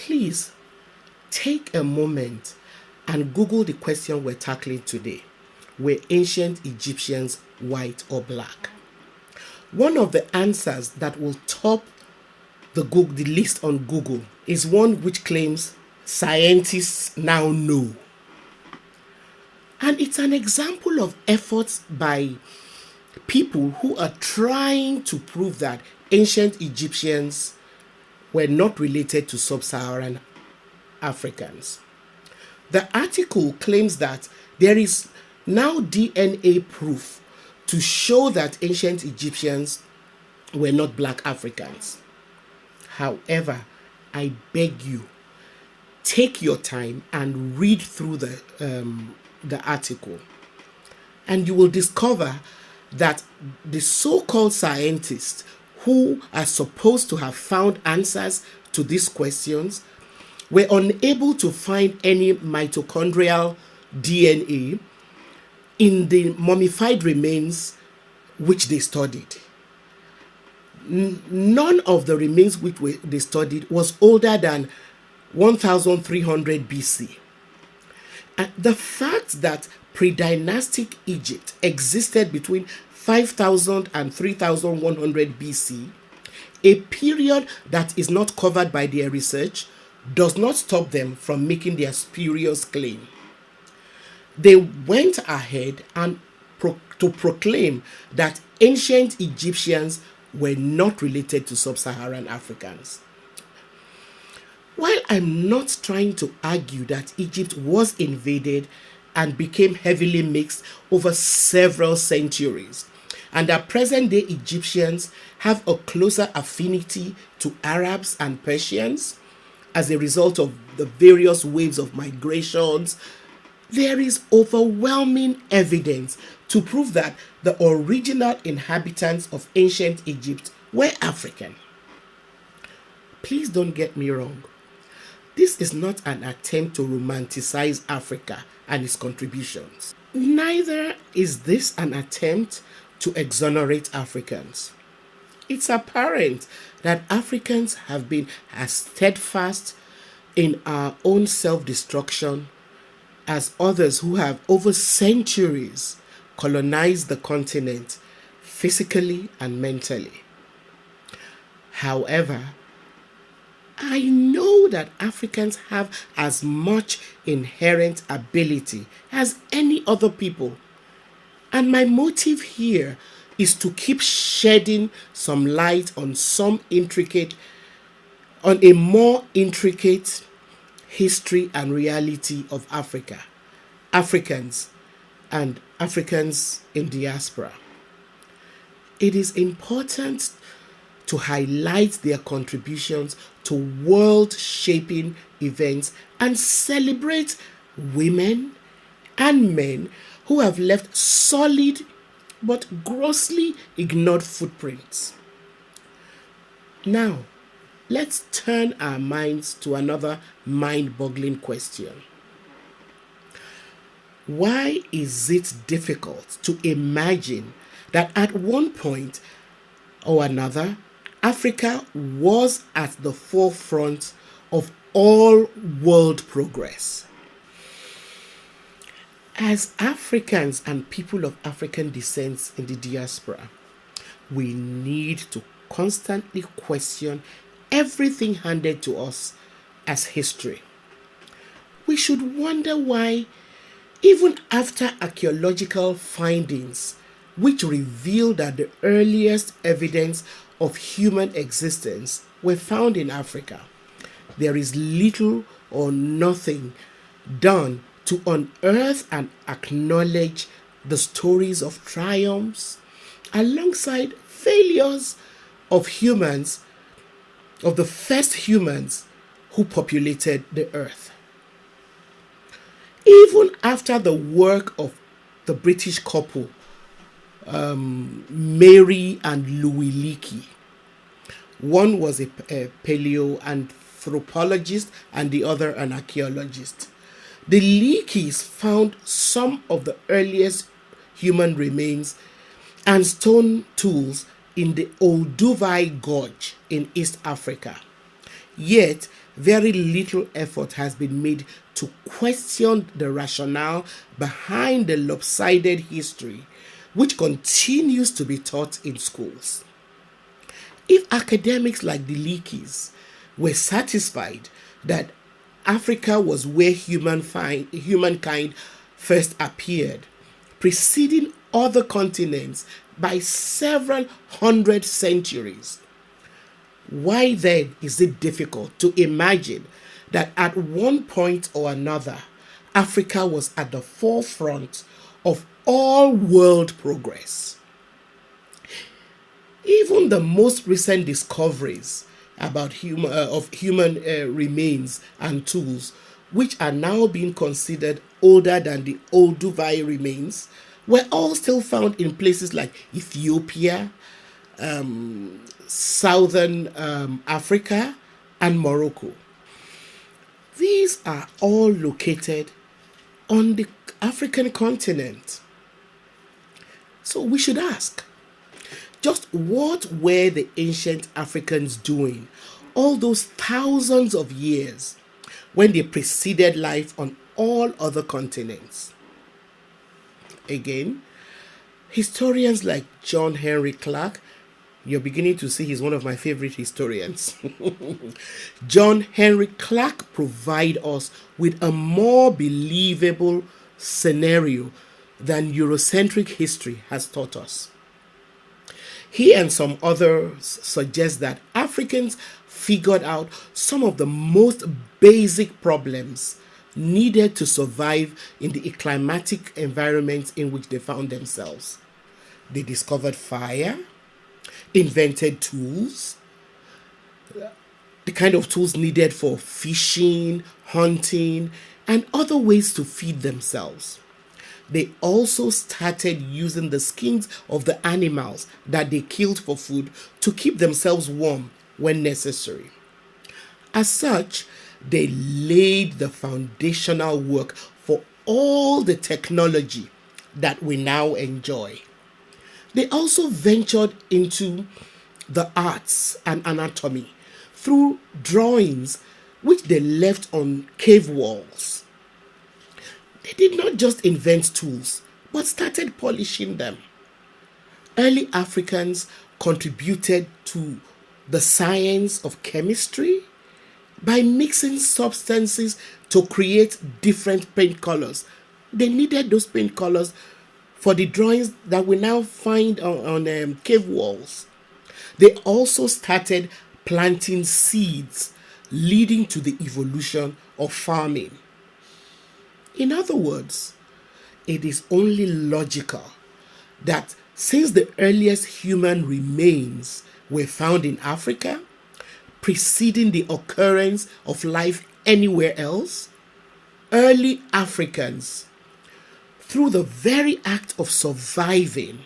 Please take a moment and Google the question we're tackling today. Were ancient Egyptians white or black? One of the answers that will top the list on Google is one which claims scientists now know. And it's an example of efforts by people who are trying to prove that ancient Egyptians were not related to Sub-Saharan Africans. The article claims that there is now DNA proof to show that ancient Egyptians were not black Africans. However, I beg you, take your time and read through the article, and you will discover that the so-called scientists who are supposed to have found answers to these questions were unable to find any mitochondrial DNA in the mummified remains which they studied. None of the remains which they studied was older than 1300 BC. And the fact that pre-dynastic Egypt existed between 5000 and 3100 BC, a period that is not covered by their research, does not stop them from making their spurious claim. They went ahead and to proclaim that ancient Egyptians were not related to Sub-Saharan Africans. While I'm not trying to argue that Egypt was invaded and became heavily mixed over several centuries, and that present-day Egyptians have a closer affinity to Arabs and Persians as a result of the various waves of migrations, there is overwhelming evidence to prove that the original inhabitants of ancient Egypt were African. Please don't get me wrong. This is not an attempt to romanticize Africa and its contributions. Neither is this an attempt to exonerate Africans. It's apparent that Africans have been as steadfast in our own self-destruction as others who have over centuries colonized the continent physically and mentally. However, I know that Africans have as much inherent ability as any other people, and my motive here is to keep shedding some light on a more intricate history and reality of Africa, Africans, and Africans in diaspora. It is important to highlight their contributions to world-shaping events and celebrate women and men who have left solid but grossly ignored footprints. Now, let's turn our minds to another mind-boggling question. Why is it difficult to imagine that at one point or another, Africa was at the forefront of all world progress? As Africans and people of African descent in the diaspora, we need to constantly question everything handed to us as history. We should wonder why, even after archeological findings which reveal that the earliest evidence of human existence were found in Africa, there is little or nothing done to unearth and acknowledge the stories of triumphs alongside failures of humans, of the first humans who populated the earth. Even after the work of the British couple, Mary and Louis Leakey, one was a paleoanthropologist and the other an archaeologist. The Leakeys found some of the earliest human remains and stone tools in the Olduvai Gorge in East Africa. Yet, very little effort has been made to question the rationale behind the lopsided history which continues to be taught in schools. If academics like the Leakeys were satisfied that Africa was where humankind first appeared, preceding other continents by several hundred centuries, why then is it difficult to imagine that at one point or another, Africa was at the forefront of all world progress? Even the most recent discoveries about human remains and tools, which are now being considered older than the Olduvai remains, were all still found in places like Ethiopia, southern Africa, and Morocco. These are all located on the African continent. So we should ask, just what were the ancient Africans doing all those thousands of years when they preceded life on all other continents? Again, historians like John Henry Clark, you're beginning to see he's one of my favorite historians. John Henry Clark provide us with a more believable scenario than Eurocentric history has taught us. He and some others suggest that Africans figured out some of the most basic problems needed to survive in the climatic environments in which they found themselves. They discovered fire, invented tools, the kind of tools needed for fishing, hunting, and other ways to feed themselves. They also started using the skins of the animals that they killed for food to keep themselves warm when necessary. As such, they laid the foundational work for all the technology that we now enjoy. They also ventured into the arts and anatomy through drawings which they left on cave walls. They did not just invent tools, but started polishing them. Early Africans contributed to the science of chemistry by mixing substances to create different paint colors. They needed those paint colors for the drawings that we now find on cave walls. They also started planting seeds, leading to the evolution of farming. In other words, it is only logical that since the earliest human remains were found in Africa, preceding the occurrence of life anywhere else, early Africans, through the very act of surviving,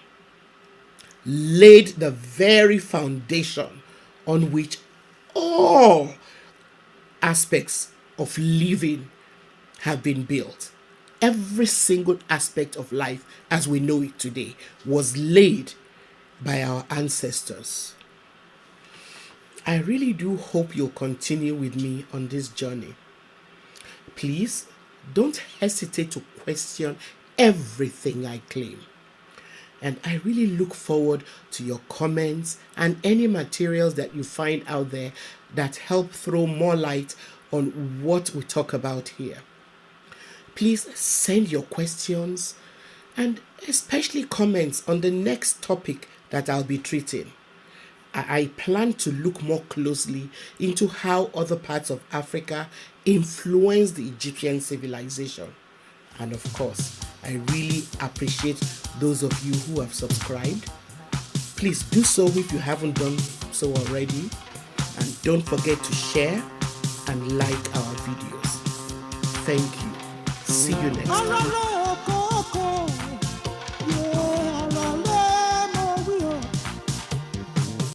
laid the very foundation on which all aspects of living have been built. Every single aspect of life as we know it today was laid by our ancestors. I really do hope you'll continue with me on this journey. Please don't hesitate to question everything I claim. And I really look forward to your comments and any materials that you find out there that help throw more light on what we talk about here. Please send your questions and especially comments on the next topic that I'll be treating. I plan to look more closely into how other parts of Africa influenced the Egyptian civilization. And of course, I really appreciate those of you who have subscribed. Please do so if you haven't done so already. And don't forget to share and like our videos. Thank you. See you next time.